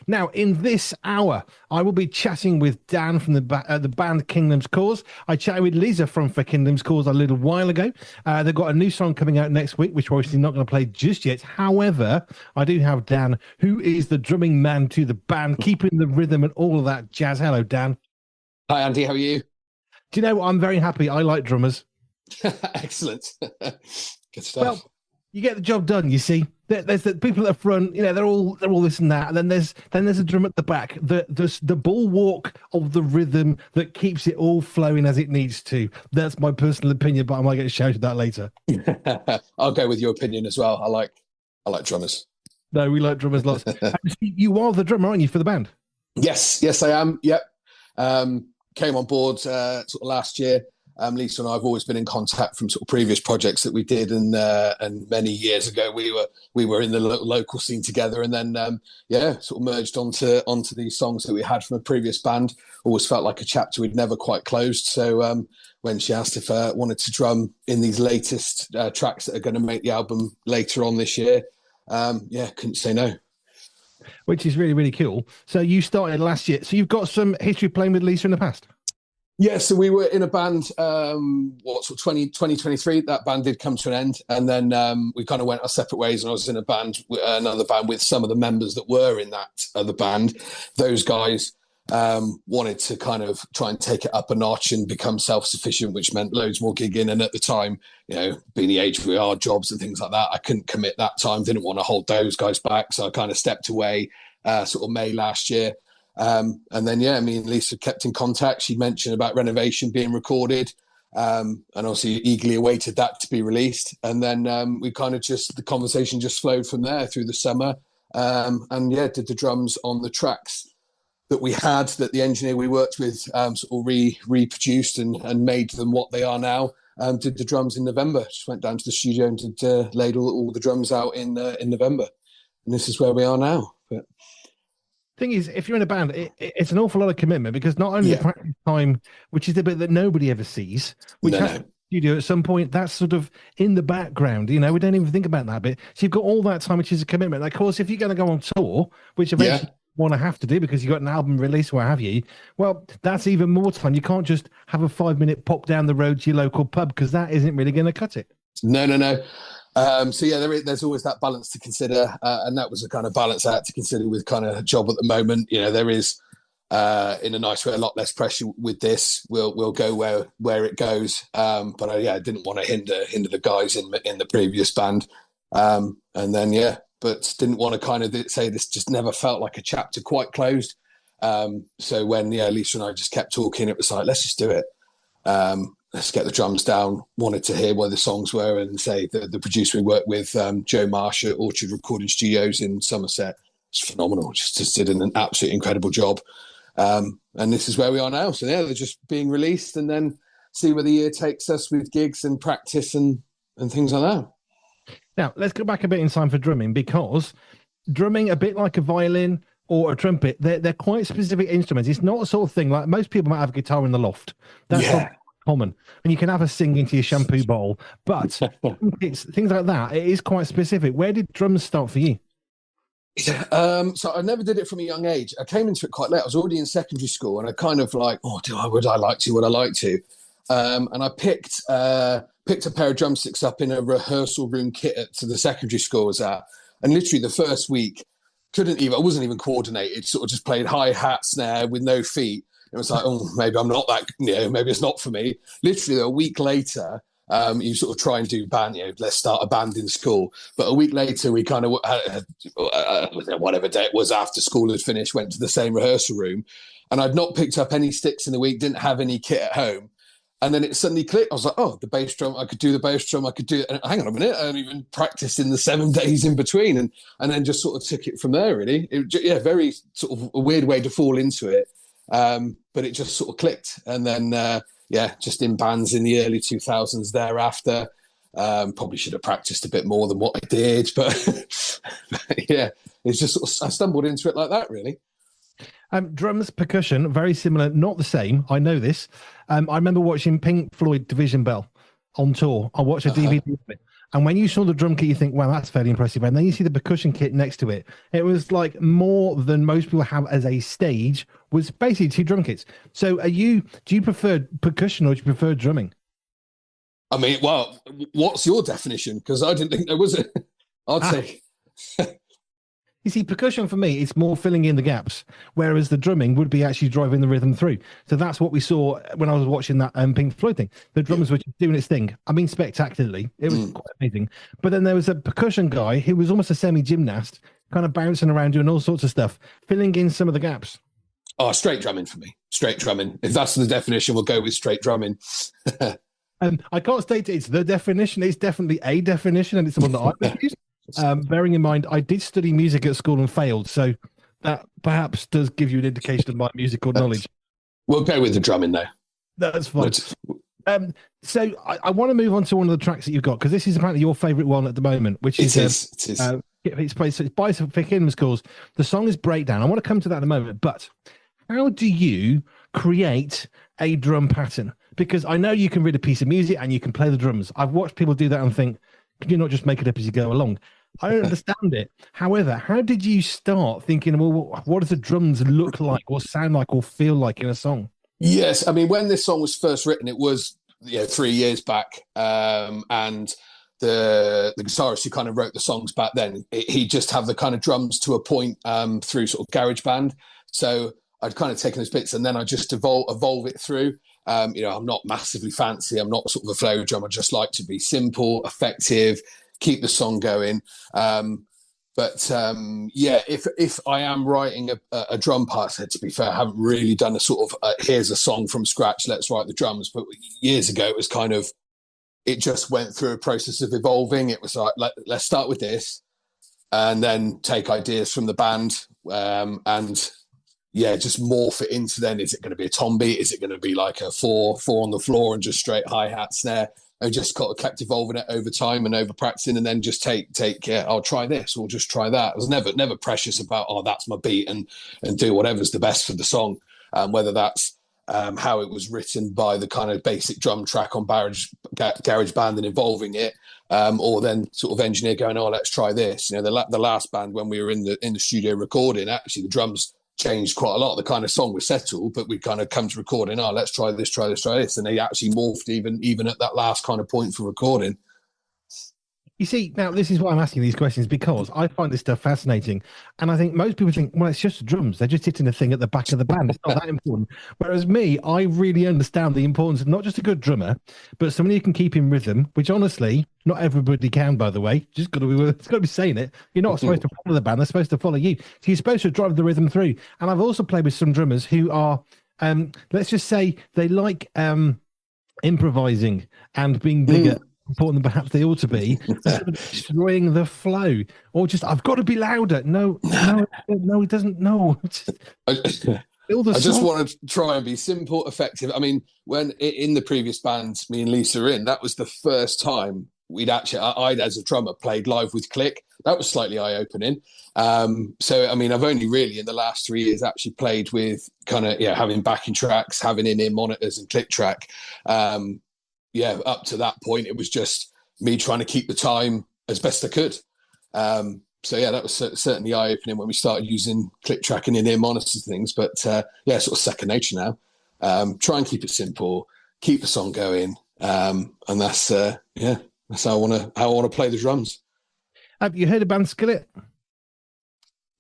Now, in this hour, I will be chatting with Dan from the band Kingdom's Cause. I chatted with Lisa from For Kingdom's Cause a little while ago. They've got a new song coming out next week, which we're obviously not going to play just yet. However, I do have Dan, who is the drumming man to the band, keeping the rhythm and all of that jazz. Hello, Dan. Hi, Andy. How are you? Do you know what? I'm very happy. I like drummers. Excellent. Good stuff. Well, you get the job done. You see, there's the people at the front. You know, they're all this and that, and then there's a drum at the back. The bulwark of the rhythm that keeps it all flowing as it needs to. That's my personal opinion, but I might get shouted at later. I'll go with your opinion as well. I like drummers. No, we like drummers lots. You are the drummer, aren't you, for the band? Yes, I am. Yep. Came on board sort of last year. Lisa and I have always been in contact from sort of previous projects that we did, and many years ago we were in the local scene together, and then sort of merged onto these songs that we had from a previous band. Always felt like a chapter we'd never quite closed. So when she asked if I wanted to drum in these latest tracks that are going to make the album later on this year, couldn't say no. Which is really, really cool. So you started last year. So you've got some history playing with Lisa in the past? Yeah, so we were in a band, 2023, that band did come to an end. And then we kind of went our separate ways, and I was in another band with some of the members that were in that other band. Those guys wanted to kind of try and take it up a notch and become self-sufficient, which meant loads more gigging. And at the time, you know, being the age we are, jobs and things like that, I couldn't commit that time, didn't want to hold those guys back. So I kind of stepped away sort of May last year. And then, me and Lisa kept in contact. She mentioned about Renovation being recorded, and obviously eagerly awaited that to be released. And then we kind of the conversation just flowed from there through the summer. Did the drums on the tracks that we had, that the engineer we worked with sort of reproduced and made them what they are now. Did the drums in November. Just went down to the studio and laid all the drums out in November. And this is where we are now. But thing is, if you're in a band, it's an awful lot of commitment, because not only the practice time, which is the bit that nobody ever sees, which you do at some point, that's sort of in the background. You know, we don't even think about that bit. So you've got all that time, which is a commitment. Of course, if you're going to go on tour, which eventually you want to have to do because you've got an album release, what have you, well, that's even more time. You can't just have a 5-minute pop down the road to your local pub, because that isn't really going to cut it. No. There's always that balance to consider, and that was a kind of balance I had to consider with kind of a job at the moment. You know, there is, in a nice way, a lot less pressure with this. We'll go where it goes, but I didn't want to hinder the guys in the previous band, but didn't want to kind of say this just never felt like a chapter quite closed. So when Lisa and I just kept talking, it was like, let's just do it. Let's get the drums down. Wanted to hear where the songs were, and say the producer we worked with, Joe Marsh at Orchard Recording Studios in Somerset, it's phenomenal. Just did an absolutely incredible job. And this is where we are now. So they're just being released, and then see where the year takes us with gigs and practice and things like that. Now let's go back a bit in time for drumming, because drumming, a bit like a violin or a trumpet, they're quite specific instruments. It's not a sort of thing like most people might have a guitar in the loft. That's not common, and you can have a sing into your shampoo bowl, but it's things like that. It is quite specific. Where did drums start for you? So I never did it from a young age. I came into it quite late. I was already in secondary school, and I kind of like, would I like to? And I picked a pair of drumsticks up in a rehearsal room kit to the secondary school I was at, and literally the first week I wasn't even coordinated. Sort of just played hi-hat, snare with no feet. It was like, maybe I'm not that, maybe it's not for me. Literally a week later, you sort of try and do band, let's start a band in school. But a week later, we kind of had, whatever day it was after school had finished, went to the same rehearsal room. And I'd not picked up any sticks in the week, didn't have any kit at home. And then it suddenly clicked. I was like, the bass drum, I could do the bass drum. I could do it. Hang on a minute. I hadn't even practiced in the 7 days in between. And then just sort of took it from there, really. Very sort of a weird way to fall into it. But it just sort of clicked. And then, just in bands in the early 2000s thereafter. Probably should have practiced a bit more than what I did. But it's just sort of, I stumbled into it like that, really. Drums, percussion, very similar, not the same. I know this. I remember watching Pink Floyd Division Bell on tour. I watched a DVD of it. And when you saw the drum kit, you think, "Wow, that's fairly impressive." And then you see the percussion kit next to it. It was like more than most people have as a stage. Was basically 2 drum kits. So, do you prefer percussion or do you prefer drumming? I mean, well, what's your definition? Because I didn't think there was a. I'd say. You see, percussion for me, it's more filling in the gaps, whereas the drumming would be actually driving the rhythm through. So that's what we saw when I was watching that Pink Floyd thing. The drummers were just doing its thing. I mean, spectacularly. It was quite amazing. But then there was a percussion guy who was almost a semi-gymnast, kind of bouncing around doing all sorts of stuff, filling in some of the gaps. Oh, straight drumming for me. Straight drumming. If that's the definition, we'll go with straight drumming. I can't state it's the definition. It's definitely a definition, and it's the one that I would use. Bearing in mind, I did study music at school and failed, so that perhaps does give you an indication of my musical knowledge. We'll go with the drumming now. That's fine. So I want to move on to one of the tracks that you've got, because this is apparently your favourite one at the moment, which is it is. It's by Vic Inman's. The song is Breakdown. I want to come to that in a moment, but how do you create a drum pattern? Because I know you can read a piece of music and you can play the drums. I've watched people do that and think, can you not just make it up as you go along? I don't understand it. However, how did you start thinking, well, what does the drums look like or sound like or feel like in a song? Yes. I mean, when this song was first written, it was 3 years back. And the guitarist who kind of wrote the songs back then, he just had the kind of drums to a point through sort of GarageBand. So I'd kind of taken those bits and then I just evolve it through. I'm not massively fancy. I'm not sort of a flow drum. I just like to be simple, effective, keep the song going. If I am writing a drum part, so to be fair, I haven't really done a sort of here's a song from scratch, let's write the drums. But years ago, it was kind of, it just went through a process of evolving. It was like, let's start with this and then take ideas from the band just morph it into then, is it going to be a tom beat? Is it going to be like a four on the floor and just straight hi-hat snare? And just kind of kept evolving it over time and over practicing, and then just I'll try this or just try that. I was never precious about, that's my beat and do whatever's the best for the song. Whether that's how it was written by the kind of basic drum track on GarageBand and evolving it, or then sort of engineer going, let's try this. The last band, when we were in the studio recording, actually the drums changed quite a lot. The kind of song was settled, but we kind of come to recording, let's try this. And they actually morphed even at that last kind of point for recording. You see, now this is why I'm asking these questions, because I find this stuff fascinating. And I think most people think, well, it's just the drums. They're just hitting a thing at the back of the band. It's not that important. Whereas me, I really understand the importance of not just a good drummer, but somebody who can keep in rhythm, which honestly, not everybody can, by the way. It's got to be saying it. You're not supposed to follow the band. They're supposed to follow you. So you're supposed to drive the rhythm through. And I've also played with some drummers who are, let's just say they like improvising and being bigger. Important than perhaps they ought to be, destroying the flow, or just I've got to be louder. No, it doesn't. No, I just want to try and be simple, effective. I mean, when in the previous band, me and Lisa were in, that was the first time I'd as a drummer played live with Click. That was slightly eye-opening. So I mean, I've only really in the last 3 years actually played with kind of having backing tracks, having in-ear monitors and click track. Up to that point, it was just me trying to keep the time as best I could. That was certainly eye-opening when we started using click track and in-ear monitors things. But sort of second nature now. Try and keep it simple, keep the song going, and that's how I want to play the drums. Have you heard of band Skillet?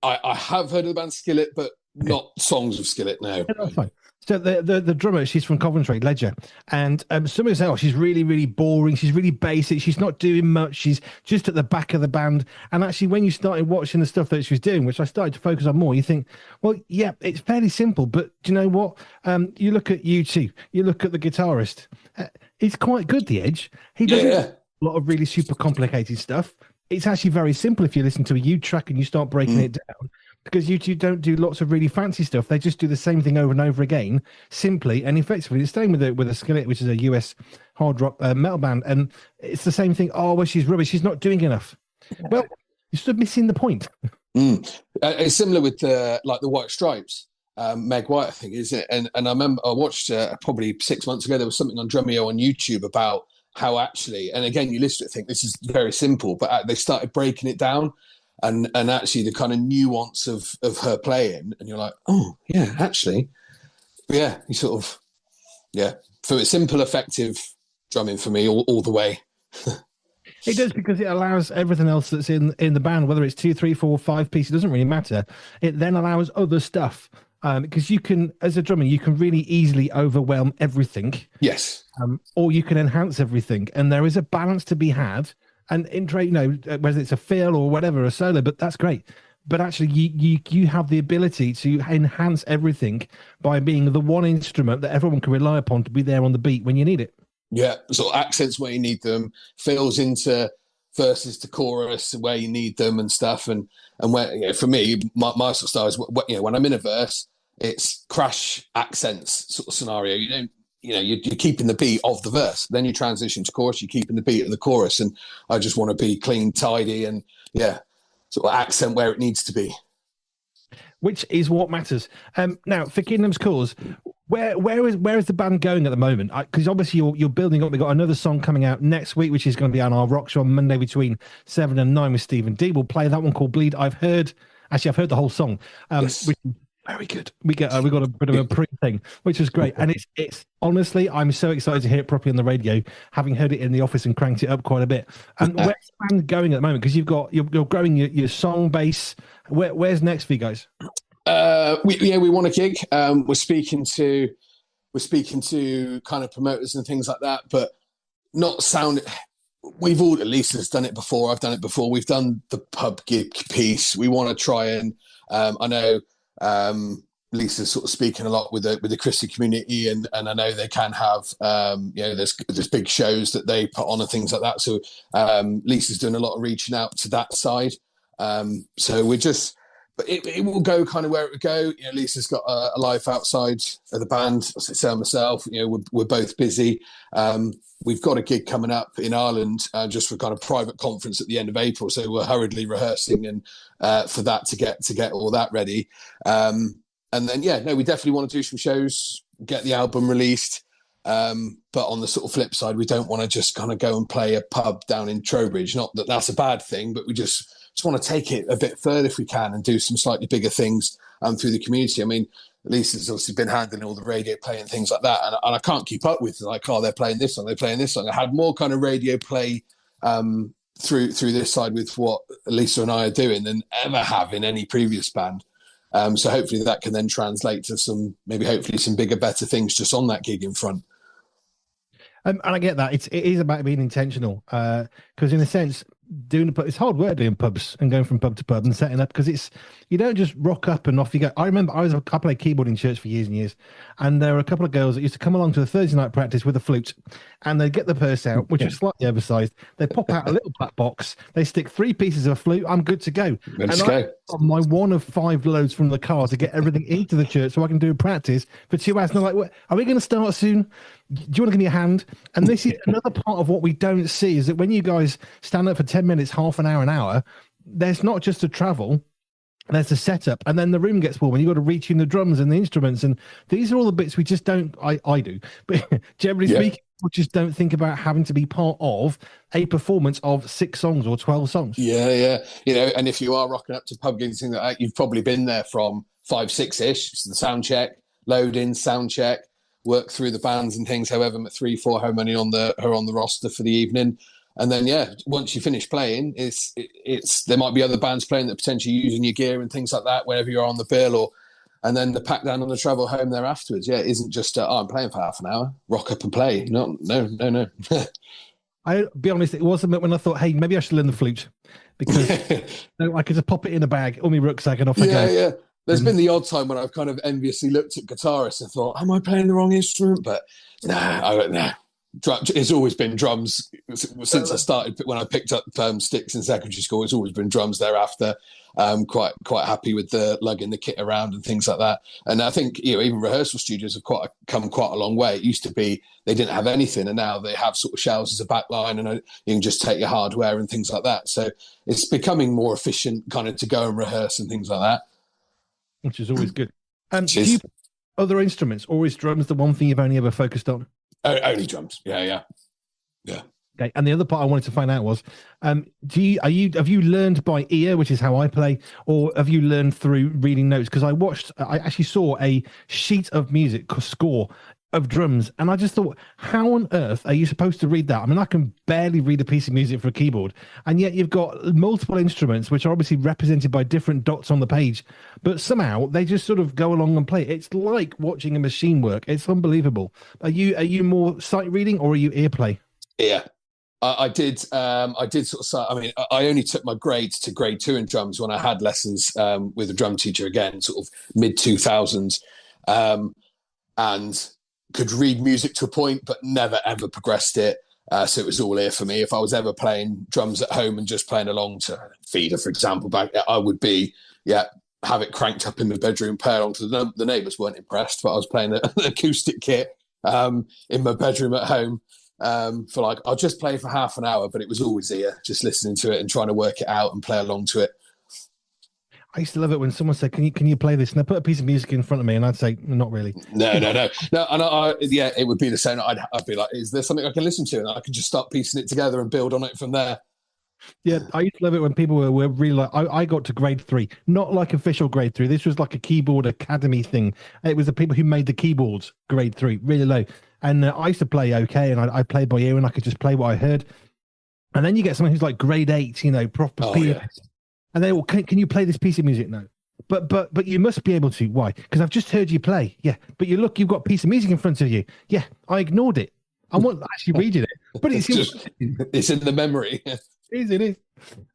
I have heard of the band Skillet, but not songs of Skillet now. That's fine. So the drummer, she's from Coventry, Ledger, and somebody said, she's really, really boring. She's really basic. She's not doing much. She's just at the back of the band. And actually, when you started watching the stuff that she was doing, which I started to focus on more, you think, well, yeah, it's fairly simple. But do you know what? You look at U2, you look at the guitarist. It's quite good, The Edge. He does a lot of really super complicated stuff. It's actually very simple if you listen to a U track and you start breaking it down. Because U2 don't do lots of really fancy stuff. They just do the same thing over and over again, simply and effectively. It's staying with a Skillet, which is a US hard rock metal band, and it's the same thing. Oh, well, she's rubbish. She's not doing enough. Well, you're sort of missing the point. It's similar with the White Stripes. Meg White, I think, is it? And I remember I watched probably 6 months ago. There was something on Drumeo on YouTube about how actually, and again, you listen to it, think this is very simple, but they started breaking it down, and actually the kind of nuance of her playing, and you're like, oh yeah, actually, yeah, you sort of, yeah, for it's simple, effective drumming for me all the way. It does, because it allows everything else that's in the band, whether it's 2, 3, 4, 5 pieces, it doesn't really matter. It then allows other stuff, because you can, as a drummer, you can really easily overwhelm everything. Yes. Or you can enhance everything, and there is a balance to be had. And intro, whether it's a fill or whatever, a solo, but that's great. But actually, you have the ability to enhance everything by being the one instrument that everyone can rely upon to be there on the beat when you need it. Yeah, sort of accents where you need them, fills into verses to chorus where you need them and stuff. And where, for me, my sort of style is, when I'm in a verse, it's crash accents sort of scenario. You're keeping the beat of the verse. Then you transition to chorus, you're keeping the beat of the chorus. And I just want to be clean, tidy, and sort of accent where it needs to be. Which is what matters. Now, for Kingdom's Cause, where is the band going at the moment? Because obviously you're building up. We've got another song coming out next week, which is going to be on our rock show on Monday between 7 and 9 with Stephen D. We'll play that one called Bleed. I've heard the whole song, yes. which is very good. We got a bit of a pre thing, which was great. And it's honestly, I'm so excited to hear it properly on the radio, having heard it in the office and cranked it up quite a bit. And where's the band going at the moment? Because you're growing your song base. Where's next for you guys? We want a gig. We're speaking to kind of promoters and things like that, but not sound. We've all, at least, has done it before. I've done it before. We've done the pub gig piece. We want to try and I know Lisa's sort of speaking a lot with the Christian community, and I know they can have there's big shows that they put on and things like that. So Lisa's doing a lot of reaching out to that side. So we're just. But it will go kind of where it would go. Lisa's got a life outside of the band. So myself, we're both busy. We've got a gig coming up in Ireland just for kind of private conference at the end of April. So we're hurriedly rehearsing and for that to get all that ready. And then we definitely want to do some shows, get the album released. But on the sort of flip side, we don't want to just kind of go and play a pub down in Trowbridge. Not that that's a bad thing, but we just want to take it a bit further if we can and do some slightly bigger things through the community. I mean, Lisa's obviously been handling all the radio play and things like that, and I can't keep up with they're playing this song, they're playing this song. I had more kind of radio play through this side with what Lisa and I are doing than ever have in any previous band. So hopefully that can then translate to some bigger, better things just on that gig in front. And I get that. It is about being intentional, because in a sense, it's hard work doing pubs and going from pub to pub and setting up, because you don't just rock up and off you go. I remember I played keyboard in church for years and years, and there were a couple of girls that used to come along to the Thursday night practice with a flute, and they'd get the purse out, which was slightly oversized. They pop out a little black box, they stick 3 pieces of a flute. I'm good to go. Let's go. On my one of 5 loads from the car to get everything into the church so I can do a practice for 2 hours. And they're like, are we going to start soon? Do you want to give me a hand? And this is another part of what we don't see, is that when you guys stand up for 10 minutes, half an hour, there's not just a travel, there's a setup, and then the room gets warm and you've got to reach in the drums and the instruments. And these are all the bits we just don't, I do, but generally speaking, we just don't think about having to be part of a performance of 6 songs or 12 songs. Yeah. And if you are rocking up to pub gigs and things like that, you've probably been there from 5, 6-ish. So the sound check, load in, sound check, work through the bands and things, however 3, 4, how many are on the roster for the evening. And then, once you finish playing, it's there might be other bands playing that potentially using your gear and things like that whenever you're on the bill, and then the pack down on the travel home there afterwards. Yeah, it isn't just, I'm playing for half an hour, rock up and play. No. I'll be honest, it wasn't when I thought, hey, maybe I should learn the flute, because I could just pop it in a bag on my rucksack and off I go. Yeah. There's been the odd time when I've kind of enviously looked at guitarists and thought, am I playing the wrong instrument? But I don't know. It's always been drums since I started. When I picked up sticks in secondary school, it's always been drums thereafter. Quite happy with the lugging the kit around and things like that. And I think even rehearsal studios have come quite a long way. It used to be they didn't have anything, and now they have sort of shelves as a backline, and you can just take your hardware and things like that. So it's becoming more efficient, kind of to go and rehearse and things like that. Which is always good. Do you other instruments, or is drums the one thing you've only ever focused on? Only drums. Yeah. Yeah. Okay. And the other part I wanted to find out was, have you learned by ear, which is how I play, or have you learned through reading notes? Because I actually saw a sheet of music score of drums, and I just thought, how on earth are you supposed to read that? I mean, I can barely read a piece of music for a keyboard, and yet you've got multiple instruments which are obviously represented by different dots on the page, but somehow they just sort of go along and play. It's like watching a machine work. It's unbelievable. Are you more sight reading or are you ear play? Yeah. I did sort of say, I mean, I only took my grades to grade 2 in drums when I had lessons with a drum teacher again, sort of mid 2000s, and could read music to a point, but never ever progressed it. So it was all ear for me. If I was ever playing drums at home and just playing along to Feeder, for example, back, I would be, have it cranked up in the bedroom, play along to the neighbours weren't impressed, but I was playing an acoustic kit in my bedroom at home. For like, I'll just play for half an hour, but it was always ear, just listening to it and trying to work it out and play along to it. I used to love it when someone said, can you play this? And they put a piece of music in front of me and I'd say, not really. No. And it would be the same. I'd be like, is there something I can listen to? And I could just start piecing it together and build on it from there. Yeah, I used to love it when people were really like, I got to grade 3, not like official grade 3. This was like a keyboard academy thing. It was the people who made the keyboards grade 3, really low. And I used to play okay, and I played by ear, and I could just play what I heard. And then you get someone who's like grade 8, proper pianist, and they, well, can you play this piece of music? No, but you must be able to. Why? Because I've just heard you play. Yeah, but you've got a piece of music in front of you. Yeah, I ignored it. I wasn't actually reading it, but it's in the memory. It is.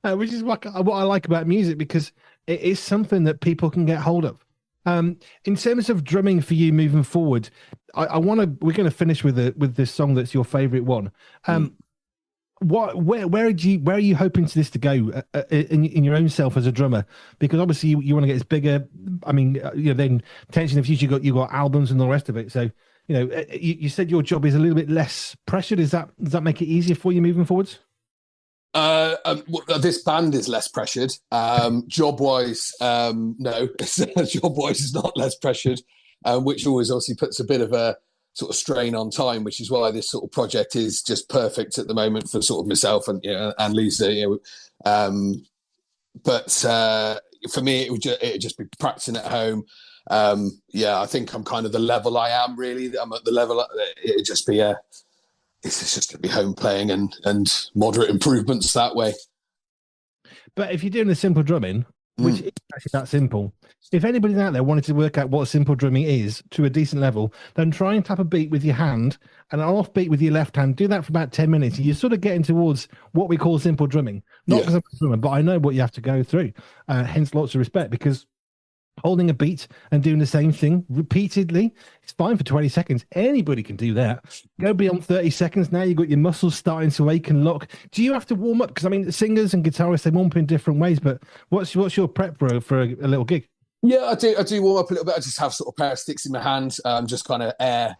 Which is what I like about music, because it is something that people can get hold of. In terms of drumming for you moving forward, we're going to finish with this song that's your favorite one. Where are you hoping to this to go in your own self as a drummer? Because obviously you want to get this bigger. I mean, then potentially in the future you got albums and all the rest of it. So you said your job is a little bit less pressured. Does that make it easier for you moving forwards? This band is less pressured. Job wise, no. Job wise is not less pressured, which always obviously puts a bit of a sort of strain on time, which is why this sort of project is just perfect at the moment for sort of myself and Lisa. But for me, it would just be practicing at home. I think I'm kind of the level I am, really. I'm at the level, it'd just be it's just going to be home playing and moderate improvements that way. But if you're doing the simple drumming, which is actually that simple, if anybody's out there wanted to work out what simple drumming is to a decent level, then try and tap a beat with your hand and an off beat with your left hand. Do that for about 10 minutes. You're sort of getting towards what we call simple drumming. Not because I'm a drummer, but I know what you have to go through. Hence lots of respect, because holding a beat and doing the same thing repeatedly, it's fine for 20 seconds. Anybody can do that. Go beyond 30 seconds. Now you've got your muscles starting to ache and lock. Do you have to warm up? Because I mean, singers and guitarists, they warm up in different ways, but what's your prep for a little gig? Yeah, I do warm up a little bit. I just have sort of a pair of sticks in my hand, just kind of air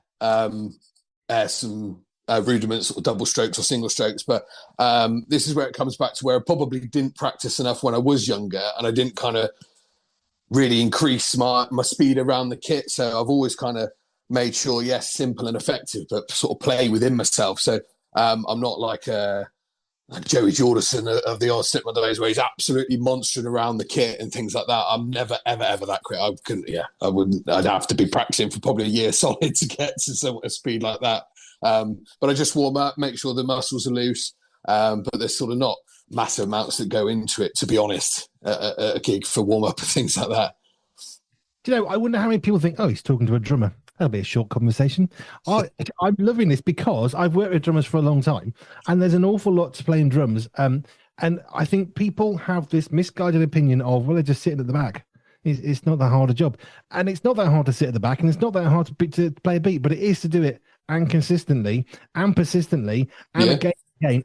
some rudiments, sort of double strokes or single strokes. But this is where it comes back to where I probably didn't practice enough when I was younger, and I didn't kind of really increase my speed around the kit. So I've always kind of made sure, yes, simple and effective, but sort of play within myself. So I'm not like Joey Jordison of the old Slipknot days, where he's absolutely monstering around the kit and things like that. I'm never, ever, ever that quick. I couldn't, I wouldn't, I'd have to be practicing for probably a year solid to get to a speed like that. But I just warm up, make sure the muscles are loose. But there's sort of not massive amounts that go into it, to be honest, a gig for warm up and things like that. Do you know, I wonder how many people think, oh, he's talking to a drummer. That'll be a short conversation. I'm loving this because I've worked with drummers for a long time, and there's an awful lot to playing drums. And I think people have this misguided opinion of, well, they're just sitting at the back. It's not that hard a job. And it's not that hard to sit at the back, and it's not that hard to play a beat, but it is to do it and consistently and persistently and again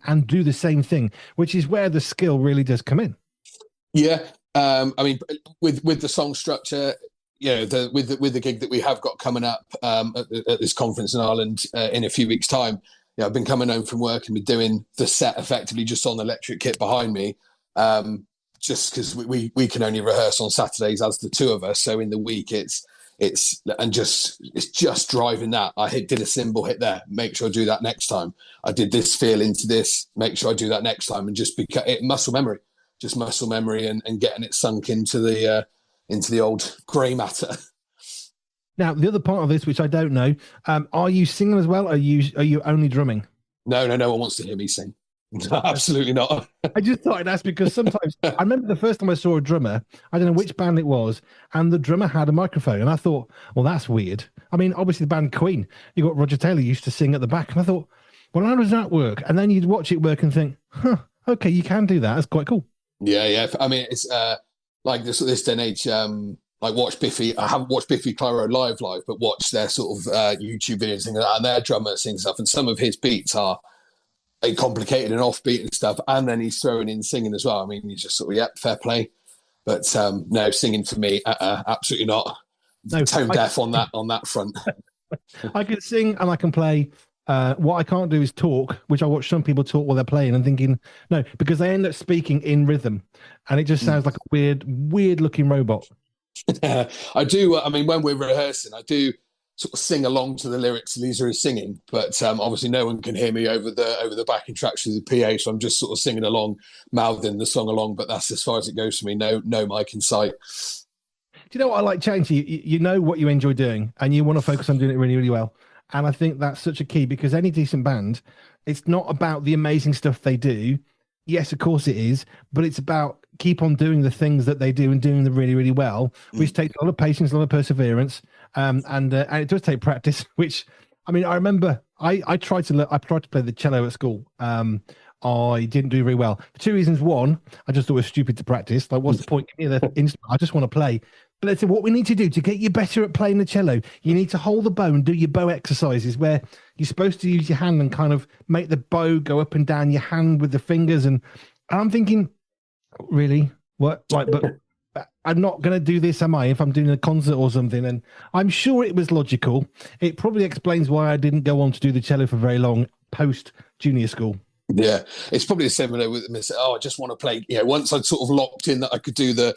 and do the same thing, which is where the skill really does come in. Yeah. I mean, with the song structure, with the gig that we have got coming up at this conference in Ireland in a few weeks' time, I've been coming home from work and been doing the set effectively just on the electric kit behind me, just because we can only rehearse on Saturdays as the two of us. So in the week, it's it's just driving that. Did a cymbal hit there, make sure I do that next time. I did this feel into this, make sure I do that next time, and just because muscle memory, and getting it sunk into the old grey matter. Now, the other part of this, which I don't know, are you singing as well? Are you only drumming? No one wants to hear me sing. Absolutely not. I just thought I'd ask because sometimes I remember the first time I saw a drummer, I don't know which band it was, and the drummer had a microphone, and I thought, well, that's weird. I mean, obviously the band Queen, you got Roger Taylor used to sing at the back, and I thought, well, how does that work? And then you'd watch it work and think, okay, you can do that. That's quite cool. Yeah. I mean, it's like this day and age. Like watch Biffy. I haven't watched Biffy Clyro live, but watch their sort of YouTube videos and things like that, and their drummer sings stuff, and some of his beats are complicated and offbeat and stuff, and then he's throwing in singing as well. I mean, he's just sort of fair play, but no, singing for me, absolutely not. No, tone deaf on that front. I can sing and I can play. What I can't do is talk, which I watch some people talk while they're playing and thinking, no, because they end up speaking in rhythm, and it just sounds like a weird looking robot. I do. I mean, when we're rehearsing, I do sort of sing along to the lyrics Lisa is singing, but obviously no one can hear me over the backing tracks through the PA, so I'm just sort of singing along, mouthing the song along. But that's as far as it goes for me. No mic in sight. Do you know what I like chatting to you? You know what you enjoy doing, and you want to focus on doing it really, really well. And I think that's such a key, because any decent band, it's not about the amazing stuff they do. Yes, of course it is, but it's about keep on doing the things that they do and doing them really, really well, which takes a lot of patience, a lot of perseverance, and it does take practice. Which, I mean, I remember I tried to play the cello at school. I didn't do very well for two reasons. One, I just thought it was stupid to practice. Like, what's the point? Give me the instrument. I just want to play. But let's say what we need to do to get you better at playing the cello, you need to hold the bow and do your bow exercises where you're supposed to use your hand and kind of make the bow go up and down your hand with the fingers. And I'm thinking, really? What? Like, but I'm not going to do this, am I, if I'm doing a concert or something? And I'm sure it was logical. It probably explains why I didn't go on to do the cello for very long post junior school. Yeah, it's probably similar with me. I just want to play. Once I'd sort of locked in that I could do the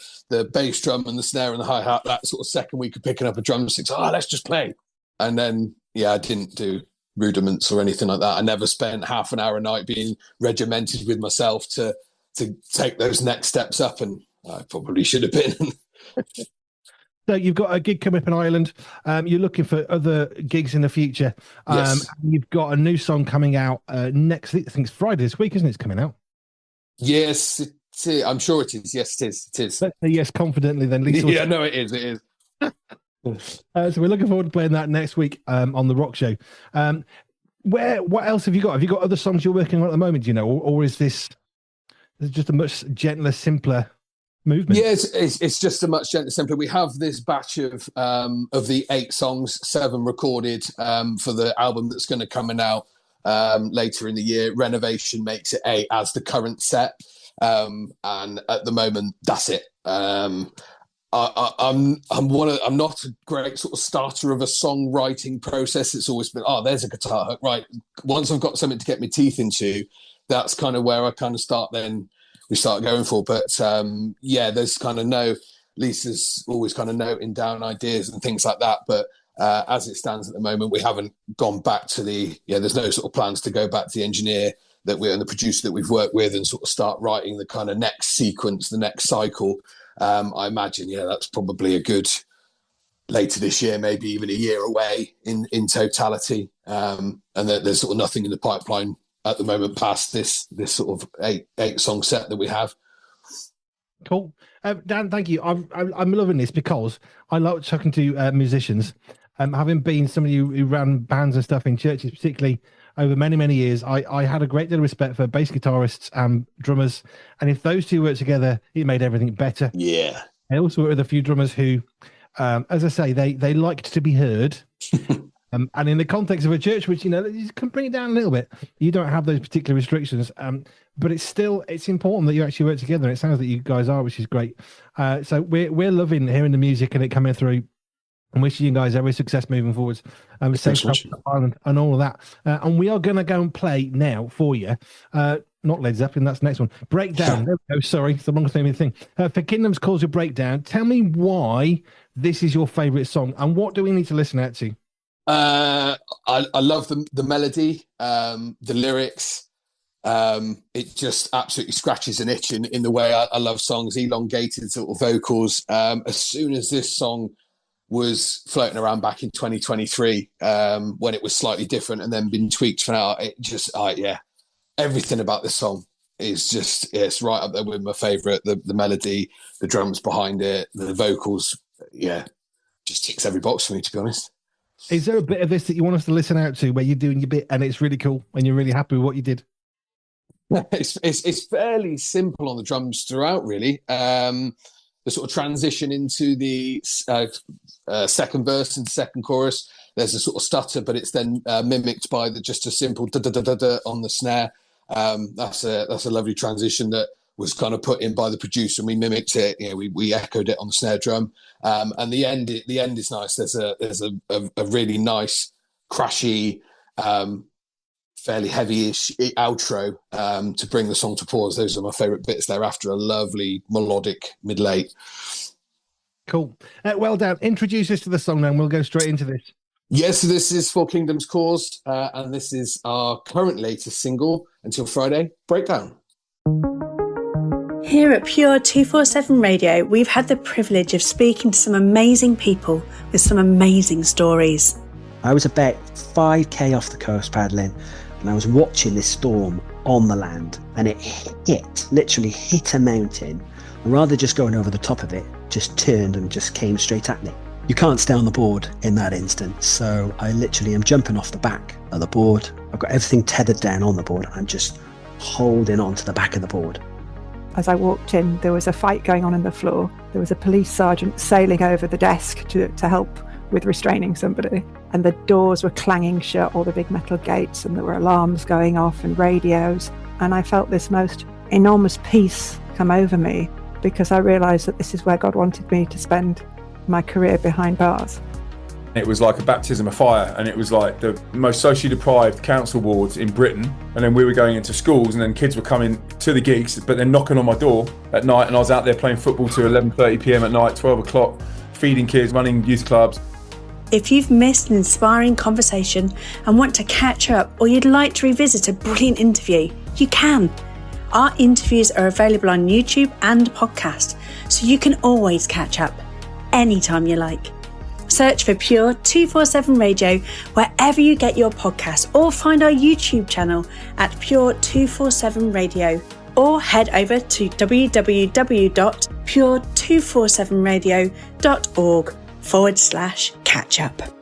bass drum and the snare and the hi-hat, that sort of second week of picking up a drumstick, let's just play. And then, I didn't do rudiments or anything like that. I never spent half an hour a night being regimented with myself to take those next steps up, and I probably should have been. So you've got a gig coming up in Ireland. You're looking for other gigs in the future. Yes. You've got a new song coming out next week. I think it's Friday this week, isn't it? It's coming out. Yes, I'm sure it is. Yes, it is. It is. Let's say yes confidently then, Lisa. Yeah, no, it is. It is. So we're looking forward to playing that next week on the Rock Show. What else have you got? Have you got other songs you're working on at the moment? Do you know, or is this just a much gentler, simpler movement? Yes, it's just a much gentler, simpler. We have this batch of the 8 songs, 7 recorded for the album that's going to come out later in the year. Renovation makes it 8 as the current set, and at the moment that's it. I'm not a great sort of starter of a songwriting process. It's always been, there's a guitar hook, right? Once I've got something to get my teeth into, that's kind of where I kind of start. Then we start going for. But there's kind of Lisa's always kind of noting down ideas and things like that. But as it stands at the moment, we haven't gone back to there's no sort of plans to go back to the engineer and the producer that we've worked with and sort of start writing the kind of next sequence, the next cycle. I imagine, that's probably a good later this year, maybe even a year away in totality. And there's sort of nothing in the pipeline at the moment past this sort of eight song set that we have. Cool. Dan, thank you. I'm loving this because I love talking to musicians. Having been somebody who ran bands and stuff in churches, particularly over many, many years, I had a great deal of respect for bass guitarists and drummers. And if those two worked together, it made everything better. Yeah. I also worked with a few drummers who, as I say, they liked to be heard. And in the context of a church, which, you can bring it down a little bit, you don't have those particular restrictions. But it's important that you actually work together. And it sounds that you guys are, which is great. So we're loving hearing the music and it coming through. And wishing you guys every success moving forwards. Safe Ireland and all of that. And we are going to go and play now for you. not Led Zeppelin, that's the next one. Breakdown. There we go. Sorry, it's the wrong thing. For Kingdom's Cause, your Breakdown. Tell me why this is your favourite song, and what do we need to listen out to? I love the melody, the lyrics. It just absolutely scratches an itch in the way I love songs, elongated sort of vocals. As soon as this song was floating around back in 2023, when it was slightly different and then been tweaked for now, it just, everything about this song is just, it's right up there with my favourite. The melody, the drums behind it, the vocals, just ticks every box for me, to be honest. Is there a bit of this that you want us to listen out to where you're doing your bit and it's really cool and you're really happy with what you did? It's fairly simple on the drums throughout, really. The sort of transition into the second verse and second chorus, there's a sort of stutter, but it's then mimicked by just a simple da-da-da-da-da on the snare. That's a lovely transition that was kind of put in by the producer, and we mimicked it. We echoed it on the snare drum. And the end is nice. There's a really nice, crashy, fairly heavy-ish outro to bring the song to pause. Those are my favourite bits there after a lovely melodic mid-late. Cool. Well done. Introduce us to the song now, and we'll go straight into this. Yes, so this is For Kingdom's Cause, and this is our current latest single, Until Friday, Breakdown. Here at Pure 247 Radio, we've had the privilege of speaking to some amazing people with some amazing stories. I was about 5k off the coast paddling, and I was watching this storm on the land, and it literally hit a mountain, and rather just going over the top of it, just turned and just came straight at me. You can't stay on the board in that instance, so I literally am jumping off the back of the board. I've got everything tethered down on the board, and I'm just holding on to the back of the board. As I walked in, there was a fight going on the floor. There was a police sergeant sailing over the desk to help with restraining somebody. And the doors were clanging shut, all the big metal gates, and there were alarms going off and radios. And I felt this most enormous peace come over me, because I realised that this is where God wanted me to spend my career behind bars. It was like a baptism of fire, and it was like the most socially deprived council wards in Britain. And then we were going into schools, and then kids were coming to the gigs, but then knocking on my door at night, and I was out there playing football till 11:30 p.m. at night, 12 o'clock, feeding kids, running youth clubs. If you've missed an inspiring conversation and want to catch up, or you'd like to revisit a brilliant interview, you can. Our interviews are available on YouTube and podcast, so you can always catch up anytime you like. Search for Pure 247 Radio wherever you get your podcasts, or find our YouTube channel at Pure 247 Radio, or head over to www.pure247radio.org/catch up.